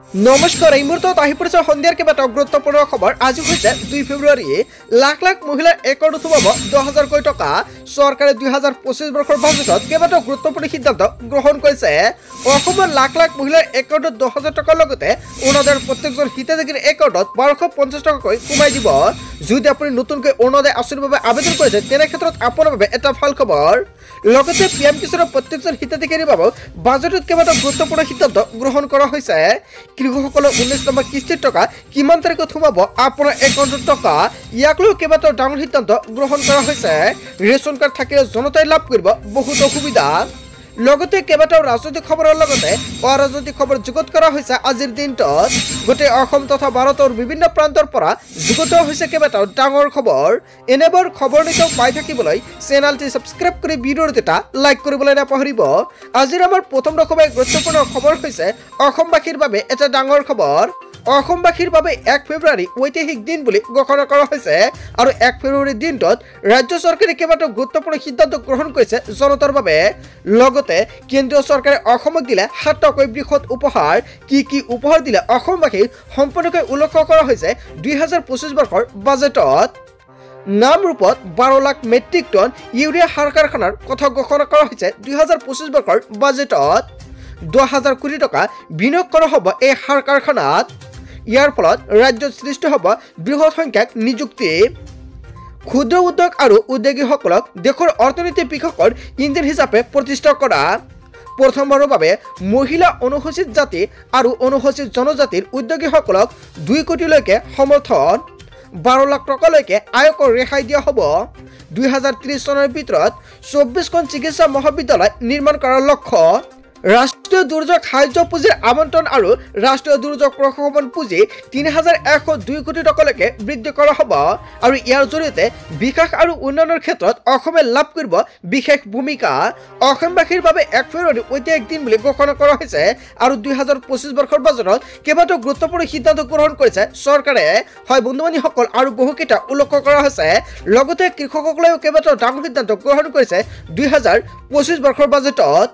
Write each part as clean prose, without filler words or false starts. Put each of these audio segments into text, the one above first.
নমস্কাৰ এই মুহূৰ্তত আহি পৰিছে সন্ধিয়াৰ কেইবাটাও গুৰুত্বপূৰ্ণ খবৰ। আজি হৈছে 2 ফেব্ৰুৱাৰী। লাখ লাখ মহিলাৰ একাউণ্ট সোমাব 10,000 কোটি টকা। চৰকাৰে 2025 বৰ্ষৰ বাজেটত কেইবাটাও গুৰুত্বপূৰ্ণ সিদ্ধান্ত গ্ৰহণ কৰিছে। অসমৰ লাখ লাখ মহিলাৰ একাউণ্টত 10,000 টকাৰ লগতে অৰুণোদয়ৰ প্ৰত্যেকজন হিতাধিকাৰীৰ একাউণ্টত 1250 টকাকৈ সোমাই দিব। যদি আপুনি নতুনকৈ অৰুণোদয় আঁচনিৰ বাবে আবেদন কৰিছে তেনে ক্ষেত্ৰত আপোনাৰ বাবে এটা ভাল খবৰ। লগতে পিএম কিষাণৰ প্ৰত্যেকজন হিতাধিকাৰীৰ বাবে বাজেটত কেইবাটাও গুৰুত্বপূৰ্ণ সিদ্ধান্ত গ্ৰহণ কৰা হৈছে। কৃষকসকলৰ 19 নম্বৰ কিস্তিৰ টকা কিমান তাৰিখত সোমাব আপোনাৰ একাউণ্টত টকা, ইয়াক লৈ কেইবাটাও ডাঙৰ সিদ্ধান্ত গ্ৰহণ কৰা হৈছে। ৰেচন কাৰ্ড থাকিলে জনতাই লাভ কৰিব বহুত সুবিধা। লগতে কেইবাটাও ৰাজনৈতিক খবৰৰ লগতে অৰাজনৈতিক খবৰ যুগুত কৰা হৈছে আজিৰ দিনটোত। গোটেই অসম তথা ভাৰতৰ বিভিন্ন প্ৰান্তৰ পৰা যুগুত হৈছে কেইবাটাও ডাঙৰ খবৰ। এনেবোৰ খবৰ নিতৌ পাই থাকিবলৈ চেনেলটি ছাবস্ক্ৰাইব কৰি ভিডিঅ'টো এটা লাইক কৰিবলৈ নাপাহৰিব। আজিৰ আমাৰ প্ৰথম ৰকমেৰ গুৰুত্বপূৰ্ণ খবৰ হৈছে অসমবাসীৰ বাবে এটা ডাঙৰ খবৰ। অসমবাসীৰ বাবে 1 ফেব্ৰুৱাৰী ঐতিহাসিক দিন বুলি ঘোষণা কৰা হৈছে আৰু 1 ফেব্ৰুৱাৰীৰ দিনটোত ৰাজ্য চৰকাৰে কেইবাটাও গুৰুত্বপূৰ্ণ সিদ্ধান্ত গ্ৰহণ কৰিছে জনতাৰ বাবে। লগতে কেন্দ্ৰীয় চৰকাৰে অসমক দিলে 7 টকাকৈ বৃহৎ উপহাৰ। কি উপহাৰ দিলে অসমবাসীক সম্পূৰ্ণকৈ উল্লেখ কৰা হৈছে 2025 বৰ্ষৰ বাজেটত। নামৰূপত 12 লাখ মেট্ৰিক টন ইউৰিয়া সাৰ কাৰখানাৰ কথা ঘোষণা কৰা হৈছে 2025 বৰ্ষৰ বাজেটত। 10,000 কোটি টকা বিনিয়োগ কৰা হ'ব এই সাৰ কাৰখানাত। ইয়াৰ ফলত ৰাজ্যত সৃষ্টি হ'ব বৃহৎ সংখ্যক নিযুক্তি। ক্ষুদ্ৰ উদ্যোগ আৰু উদ্যোগীসকলক দেশৰ অৰ্থনীতিৰ বিকাশৰ ইঞ্জিন হিচাপে প্ৰতিষ্ঠা কৰা। প্ৰথমবাৰৰ বাবে মহিলা অনুসূচিত জাতি আৰু অনুসূচিত জনজাতিৰ উদ্যোগীসকলক 2 কোটিলৈকে সমৰ্থন। 12 লাখ টকালৈকে আয়কৰ ৰেহাই দিয়া হ'ব। 2030 চনৰ ভিতৰত 24খন চিকিৎসা মহাবিদ্যালয় নিৰ্মাণ কৰাৰ লক্ষ্য। ৰাষ্ট্ৰীয় দুৰ্যোগ সাহায্য পুঁজিৰ আবণ্টন আৰু ৰাষ্ট্ৰীয় দুৰ্যোগ প্ৰশমন পুঁজি 3,102 কোটি টকালৈকে বৃদ্ধি কৰা হ'ব আৰু ইয়াৰ জৰিয়তে বিকাশ আৰু উন্নয়নৰ ক্ষেত্ৰত অসমে লাভ কৰিব বিশেষ ভূমিকা। অসমবাসীৰ বাবে 1 ফেব্ৰুৱাৰী ঐতিহাসিক দিন বুলি ঘোষণা কৰা হৈছে আৰু 2025 বৰ্ষৰ বাজেটত কেইবাটাও গুৰুত্বপূৰ্ণ সিদ্ধান্ত গ্ৰহণ কৰিছে চৰকাৰে। হয় বন্ধু-বান্ধৱীসকল, আৰু বহুকেইটা উল্লেখ কৰা হৈছে। লগতে কৃষকসকলেও কেইবাটাও ডাঙৰ সিদ্ধান্ত গ্ৰহণ কৰিছে 2025 বৰ্ষৰ বাজেটত।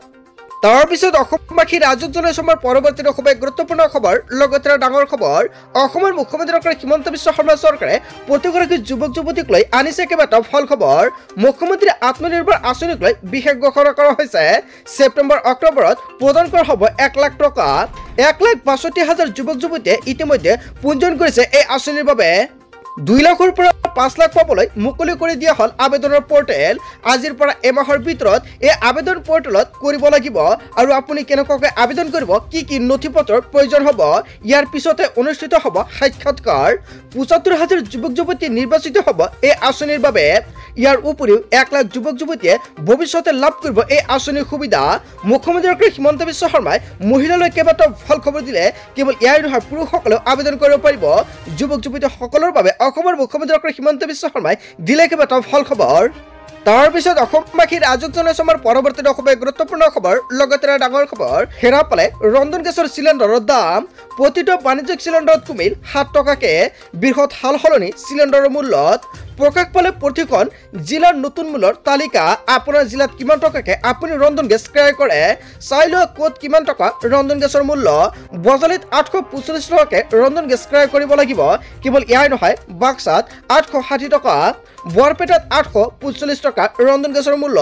তাৰ পিছত অসমবাসী ৰাজক জনাইছে আমাৰ পৰৱৰ্তী খুবেই গুৰুত্বপূৰ্ণ খবৰ। লগতে ডাঙৰ খবৰ, অসমৰ মুখ্যমন্ত্ৰী ডক্টৰ হিমন্ত বিশ্ব শৰ্মা চৰকাৰে প্ৰতিগৰাকী যুৱক যুৱতীক লৈ আনিছে কেইবাটাও ভাল খবৰ। মুখ্যমন্ত্ৰী আত্মনিৰ্ভৰ আঁচনিক লৈ বিশেষ ঘোষণা কৰা হৈছে। ছেপ্টেম্বৰ অক্টোবৰত প্ৰদান কৰা হ'ব 1 লাখ টকা। 1,62,000 যুৱক যুৱতীয়ে ইতিমধ্যে পঞ্জীয়ন কৰিছে এই আঁচনিৰ বাবে। 2 লাখৰ পৰা 5 লাখ পাবলৈ মুকলি কৰি দিয়া হ'ল আবেদনৰ পৰ্টেল। আজিৰ পৰা এমাহৰ ভিতৰত এই আবেদন পৰ্টেলত কৰিব লাগিব আৰু আপুনি কেনেকুৱাকৈ আবেদন কৰিব, কি নথি পত্ৰৰ প্ৰয়োজন হ'ব, ইয়াৰ পিছতে অনুষ্ঠিত হ'ব সাক্ষাৎকাৰ। 75,000 যুৱক যুৱতী নিৰ্বাচিত হ'ব এই আঁচনিৰ বাবে। ইয়াৰ উপৰিও 1 লাখ যুৱক যুৱতীয়ে ভৱিষ্যতে লাভ কৰিব এই আঁচনিৰ সুবিধা। মুখ্যমন্ত্ৰী ডক্টৰ হিমন্ত বিশ্ব শৰ্মাই মহিলালৈ কেইবাটাও ভাল খবৰ দিলে। কেৱল ইয়াই নহয়, পুৰুষসকলেও আবেদন কৰিব পাৰিব। যুৱক যুৱতীসকলৰ বাবে অসমৰ মুখ্যমন্ত্ৰী ডক্টৰ হিমন্ত বিশ্ব শৰ্মাই দিলে কেইবাটাও ভাল খবৰ। তাৰ পিছত অসমবাসীৰ ৰাজক জনাইছে আমাৰ পৰৱৰ্তী খুবেই গুৰুত্বপূৰ্ণ খবৰ। লগতে ডাঙৰ খবৰ, হেৰা পালে ৰন্ধন গেছৰ চিলিণ্ডাৰৰ দাম। প্ৰতিটো বাণিজ্যিক চিলিণ্ডাৰত কমিল 7 টকাকে। বৃহৎ সাল সলনি চিলিণ্ডাৰৰ মূল্যত। প্ৰকাশ পালে প্ৰতিখন জিলাৰ নতুন মূল্যৰ তালিকা। আপোনাৰ জিলাত কিমান টকাকে আপুনি ৰন্ধন গেছ ক্ৰয় কৰে চাই লোৱা। ক'ত কিমান টকা ৰন্ধন গেছৰ মূল্য। বজালিত 845 টকাকে ৰন্ধন গেছ ক্ৰয় কৰিব লাগিব। কেৱল ইয়াই নহয়, বাক্সাত 860 টকা, বৰপেটাত 845 টকা ৰন্ধন গেছৰ মূল্য।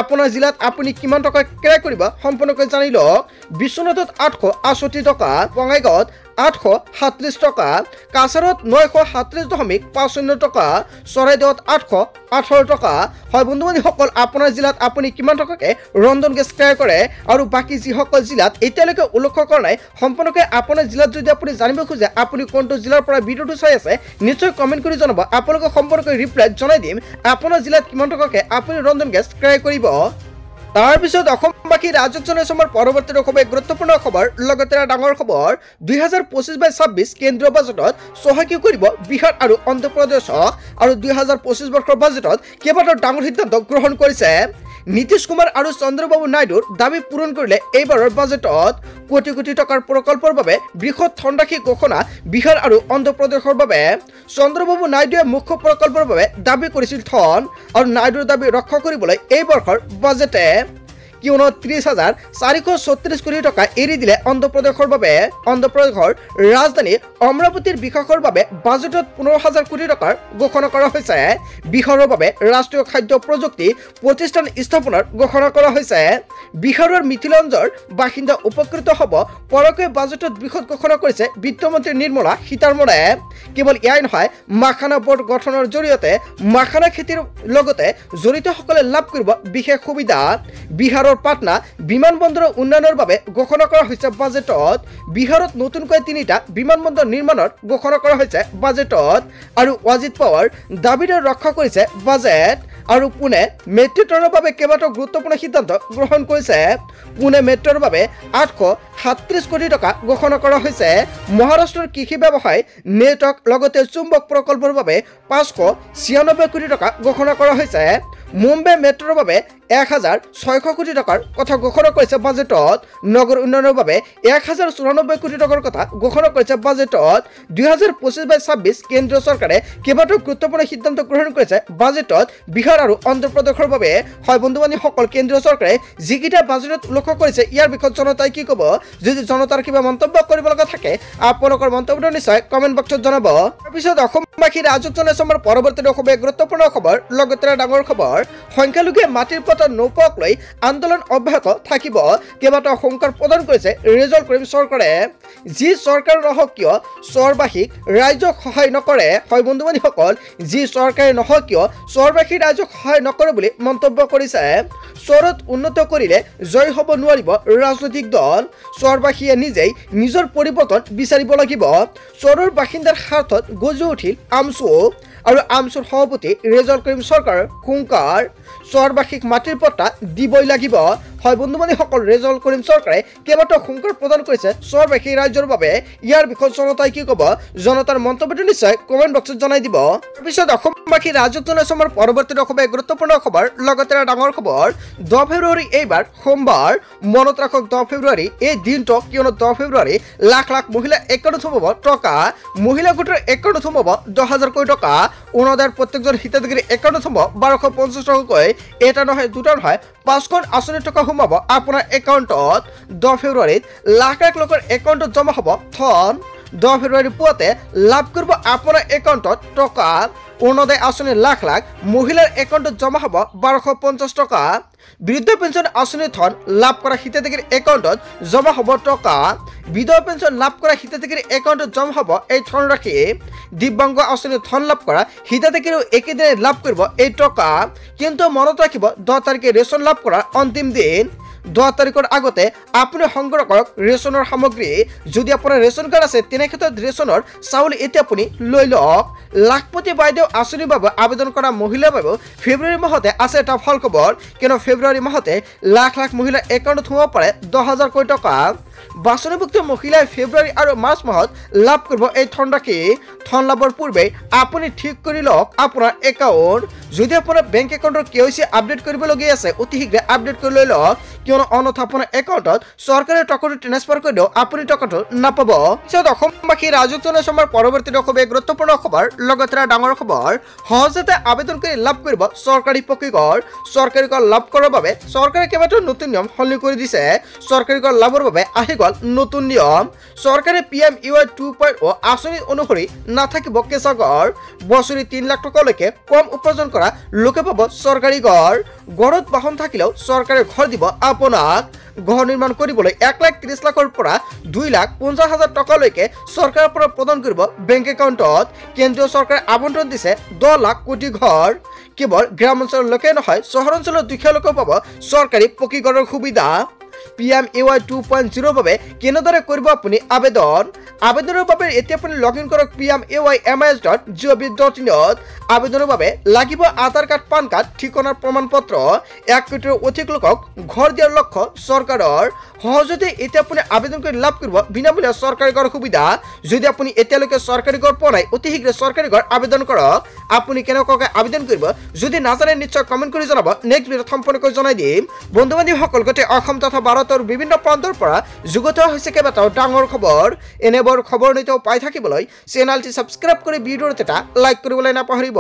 আপোনাৰ জিলাত আপুনি কিমান টকা ক্ৰয় কৰিব সম্পূৰ্ণকৈ জানি লওক। বিশ্বনাথত 868 টকা, বঙাইগাঁৱত 837 টকা, কাছাৰত 937.50 টকা, চৰাইদেউত 818 টকা। হয় বন্ধু-বান্ধৱীসকল, আপোনাৰ জিলাত আপুনি কিমান টকাকে ৰন্ধন গেছ ক্ৰয় কৰে আৰু বাকী যিসকল জিলাত এতিয়ালৈকে উল্লেখ কৰা নাই, সম্পূৰ্ণকৈ আপোনাৰ জিলাত যদি আপুনি জানিব খোজে আপুনি কোনটো জিলাৰ পৰা ভিডিঅ'টো চাই আছে নিশ্চয় কমেণ্ট কৰি জনাব। আপোনালোকক সম্পূৰ্ণকৈ ৰিপ্লাই জনাই দিম আপোনাৰ জিলাত কিমান টকাকে আপুনি ৰন্ধন গেছ ক্ৰয় কৰিব। তাৰ পিছত অসমবাসী ৰাজক জনাইছে আমাৰ পৰৱৰ্তী খুবেই গুৰুত্বপূৰ্ণ খবৰ। লগতে ডাঙৰ খবৰ, 2025-26 কেন্দ্ৰীয় বাজেটত চহকী কৰিব বিহাৰ আৰু অন্ধ্ৰ প্ৰদেশক আৰু 2025 বৰ্ষৰ বাজেটত কেইবাটাও ডাঙৰ সিদ্ধান্ত গ্ৰহণ কৰিছে। নীতিশ কুমাৰ আৰু চন্দ্ৰবাবু নাইডুৰ দাবী পূৰণ কৰিলে এইবাৰৰ বাজেটত। কোটি কোটি টকাৰ প্ৰকল্পৰ বাবে বৃহৎ ধনৰাশি ঘোষণা বিহাৰ আৰু অন্ধ্ৰ প্ৰদেশৰ বাবে। চন্দ্ৰবাবু নাইডুৱে মুখ্য প্ৰকল্পৰ বাবে দাবী কৰিছিল ধন আৰু নাইডুৰ দাবী ৰক্ষা কৰিবলৈ এই বৰ্ষৰ বাজেটে কিয়নো 30,436 কোটি টকা এৰি দিলে অন্ধ্ৰপ্ৰদেশৰ বাবে। অন্ধ্ৰপ্ৰদেশৰ ৰাজধানী অমৰাৱতীৰ বিকাশৰ বাবে বাজেটত 15,000 কোটি টকাৰ ঘোষণা কৰা হৈছে। বিহাৰৰ বাবে ৰাষ্ট্ৰীয় খাদ্য প্ৰযুক্তি প্ৰতিষ্ঠান স্থাপনৰ ঘোষণা কৰা হৈছে। বিহাৰৰ মিথিলঞ্জৰ বাসিন্দা উপকৃত হ'ব পৰকৈ বাজেটত বৃহৎ ঘোষণা কৰিছে বিত্তমন্ত্ৰী নিৰ্মলা সীতাৰমণে। কেৱল এয়াই নহয়, মাখানা বোৰ্ড গঠনৰ জৰিয়তে মাখানা খেতিৰ লগতে জড়িতসকলে লাভ কৰিব বিশেষ সুবিধা। বিহাৰৰ পাটনা বিমানবন্দৰৰ উন্নয়নৰ বাবে ঘোষণা কৰা হৈছে বাজেটত। বিহাৰত নতুনকৈ 3টা বিমানবন্দৰ নিৰ্মাণৰ ঘোষণা কৰা হৈছে বাজেটত। আৰু অজিত পাৱাৰ দাবীদাৰ ৰক্ষা কৰিছে বাজেট। আৰু পুনে মেট্ৰোৰ বাবে কেইবাটাও গুৰুত্বপূৰ্ণ সিদ্ধান্ত গ্ৰহণ কৰিছে। পুনে মেট্ৰোৰ বাবে 837 কোটি টকা ঘোষণা কৰা হৈছে। মহাৰাষ্ট্ৰৰ কৃষি ব্যৱসায় নেটৱৰ্ক লগতে চুম্বক প্ৰকল্পৰ বাবে 596 কোটি টকা ঘোষণা কৰা হৈছে। মুম্বাই মেট্ৰোৰ বাবে 1,600 কোটি টকাৰ কথা ঘোষণা কৰিছে বাজেটত। নগৰ উন্নয়নৰ বাবে 1,094 কোটি টকাৰ কথা ঘোষণা কৰিছে বাজেটত। 2025-26 কেন্দ্ৰীয় চৰকাৰে কেইবাটাও গুৰুত্বপূৰ্ণ সিদ্ধান্ত গ্ৰহণ কৰিছে বাজেটত বিহাৰ আৰু অন্ধ্ৰপ্ৰদেশৰ বাবে। হয় বন্ধু বান্ধৱীসকল, কেন্দ্ৰীয় চৰকাৰে যিকেইটা বাজেটত উল্লেখ কৰিছে ইয়াৰ বিষয়ত জনতাই কি ক'ব? যদি জনতাৰ কিবা মন্তব্য কৰিব লগা থাকে আপোনালোকৰ মন্তব্যটো নিশ্চয় কমেণ্ট বক্সত জনাব। তাৰপিছত অসমবাসী ৰাজকজনে আমাৰ পৰৱৰ্তী খুব গুৰুত্বপূৰ্ণ খবৰ, লগতে ডাঙৰ খবৰ। সংখ্যালঘুৱে মাটিৰ পট্টা নোপোৱাক লৈ আন্দোলন অব্যাহত থাকিব। কেইবাটাও সংখ্যাৰ প্ৰদান কৰিছে ৰিজল্ট কৰিম চৰকাৰে। যি চৰকাৰ নহওক কিয় চহৰবাসীক ৰাইজক সহায় নকৰে। হয় বন্ধু বান্ধৱীসকল, যি চৰকাৰে নহওক কিয় চহৰবাসী ৰাইজক সহায় নকৰে বুলি মন্তব্য কৰিছে। চহৰত উন্নত কৰিলে জয় হ'ব নোৱাৰিব ৰাজনৈতিক দল। চহৰবাসীয়ে নিজেই নিজৰ পৰিৱৰ্তন বিচাৰিব লাগিব। চহৰৰ বাসিন্দাৰ স্বাৰ্থত গজি উঠিল আমচু। আৰু আমচুৰ সভাপতি ৰিজল্ট কৰিম চৰকাৰৰ হুংকাৰ। চহৰবাসীক মাটিৰ পট্টা দিবই লাগিব। হয় বন্ধু বান্ধৱীসকল, ৰিজল্ট কৰিম চৰকাৰে কেইবাটাও হুংকাৰ প্ৰদান কৰিছে চহৰবাসী ৰাজ্যৰ বাবে। ইয়াৰ বিষয়ত জনতাই কি ক'ব? জনতাৰ মন্তব্যটো নিশ্চয় কমেণ্ট বক্সত জনাই দিব। তাৰপিছত অসমবাসী ৰাজকজনে আমাৰ পৰৱৰ্তী খুব গুৰুত্বপূৰ্ণ খবৰ, লগতে ডাঙৰ খবৰ। 10 ফেব্ৰুৱাৰী এইবাৰ সোমবাৰ। মনত ৰাখক 10 ফেব্ৰুৱাৰী এই দিনটো, কিয়নো 10 ফেব্ৰুৱাৰী লাখ লাখ মহিলা একাউণ্টত সোমাব টকা। মহিলা গোটৰ একাউণ্টত সোমাব 10,000 কোটি টকা। অৰুণোদয়ৰ প্ৰত্যেকজন হিতাধিকাৰী একাউণ্টত সোমাব 1250 টকাকৈ। এটা নহয়, দুটা নহয়, 5খন আঁচনি টকা সোমাব আপোনাৰ একাউণ্টত। 10 ফেব্ৰুৱাৰীত লাখ লাখ লোকৰ একাউণ্টত জমা হ'ব ধন। 10 ফেব্ৰুৱাৰী পুৱাতে লাভ কৰিব আপোনাৰ একাউণ্টত টকা। অৰুণোদয় আঁচনি লাখ লাখ মহিলাৰ একাউণ্টত জমা হ'ব 1250 টকা। বৃদ্ধ পেঞ্চন আঁচনিৰ ধন লাভ কৰা হিতাধিকাৰীৰ একাউণ্টত জমা হ'ব টকা। বিধৱা পেঞ্চন লাভ কৰা হিতাধিকাৰীৰ একাউণ্টত জমা হ'ব এই ধনৰাশি। দিব্যাংগ আঁচনিৰ ধন লাভ কৰা হিতাধিকাৰীও একেদিনে লাভ কৰিব এই টকা। কিন্তু মনত ৰাখিব 10 তাৰিখে ৰেচন লাভ কৰাৰ অন্তিম দিন। 10 তাৰিখৰ আগতে আপুনি সংগ্ৰহ কৰক ৰেচনৰ সামগ্ৰী। যদি আপোনাৰ ৰেচন কাৰ্ড আছে তেনে ক্ষেত্ৰত ৰেচনৰ চাউল এতিয়া আপুনি লৈ লওক। লাখপতি বাইদেউ আঁচনিৰ বাবে আবেদন কৰা মহিলাৰ বাবেও ফেব্ৰুৱাৰী মাহতে আছে এটা ভাল খবৰ, কিয়নো ফেব্ৰুৱাৰী মাহতে লাখ লাখ মহিলাৰ একাউণ্টত সোমাব পাৰে 10,000 কোটি টকা। বাছনিভুক্ত মহিলাই ফেব্ৰুৱাৰী আৰু মাৰ্চ মাহত লাভ কৰিব এই ধনৰাশি। ধন লাভৰ পূৰ্বে আপুনি ঠিক কৰি লওক আপোনাৰ একাউণ্ট। যদি আপোনাৰ বেংক একাউণ্টৰ KYC আপডেট কৰিবলগীয়া আছে অতি শীঘ্ৰে আপডেট কৰি লৈ লওক, কিয়নো অন্যথা আপোনাৰ একাউণ্টত চৰকাৰে টকাটো ট্ৰান্সফাৰ কৰিলেও আপুনি টকাটো নাপাব। পিছত অসমবাসী ৰাজকজনে আমাৰ পৰৱৰ্তী খুব গুৰুত্বপূৰ্ণ খবৰ, লগতে ডাঙৰ খবৰ। সহজতে আবেদন কৰি লাভ কৰিব চৰকাৰী পকীঘৰ। চৰকাৰী ঘৰ লাভ কৰাৰ বাবে চৰকাৰে কেইবাটাও নতুন নিয়ম সলনি কৰি দিছে। চৰকাৰী ঘৰ লাভৰ বাবে আহি গ'ল নতুন নিয়ম। চৰকাৰে PMEY 2.0 আঁচনি অনুসৰি নাথাকিব কেঁচা ঘৰ। বছৰি 3 লাখ টকালৈকে কম উপাৰ্জন কৰা লোকে পাব চৰকাৰী ঘৰ। ঘৰত বাহন থাকিলেও চৰকাৰে ঘৰ দিব আপোনাক। ঘৰ নিৰ্মাণ কৰিবলৈ 1,30,00,000ৰ পৰা 2,50,000 টকালৈকে চৰকাৰৰ পৰা প্ৰদান কৰিব বেংক একাউণ্টত। কেন্দ্ৰীয় চৰকাৰে আবণ্টন দিছে 10 লাখ কোটি ঘৰ। কেৱল গ্ৰামাঞ্চলৰ লোকে নহয়, চহৰ অঞ্চলৰ দুখীয়া লোকেও পাব চৰকাৰী পকী ঘৰৰ সুবিধা। PMEY 2.0 বাবে কেনেদৰে কৰিব আপুনি আবেদন? আবেদনৰ বাবে এতিয়া আপুনি লগইন কৰক PMEYMIS.gov.in ত। আবেদনৰ বাবে লাগিব আধাৰ কাৰ্ড, পান কাৰ্ড, ঠিকনাৰ প্ৰমাণপত্ৰ। 1 কোটিৰ অধিক লোকক ঘৰ দিয়াৰ লক্ষ্য চৰকাৰৰ। সহজতে এতিয়া আপুনি আবেদন কৰি লাভ কৰিব বিনামূলীয়া চৰকাৰী ঘৰ সুবিধা। যদি আপুনি এতিয়ালৈকে চৰকাৰী ঘৰ পোৱা নাই অতি শীঘ্ৰে চৰকাৰী ঘৰ আবেদন কৰক। আপুনি কেনেকুৱাকৈ আবেদন কৰিব যদি নাজানে নিশ্চয় কমেণ্ট কৰি জনাব, নেক্সট ভিডিঅ'ত সম্পূৰ্ণকৈ জনাই দিম। বন্ধু বান্ধৱীসকল, গোটেই অসম তথা ভাৰতৰ বিভিন্ন প্ৰান্তৰ পৰা যুগুত হৈছে কেইবাটাও ডাঙৰ খবৰ। এনেবোৰ খবৰ নিতৌ পাই থাকিবলৈ চেনেলটি ছাবস্ক্ৰাইব কৰি ভিডিঅ'ত এটা লাইক কৰিবলৈ নাপাহৰিব।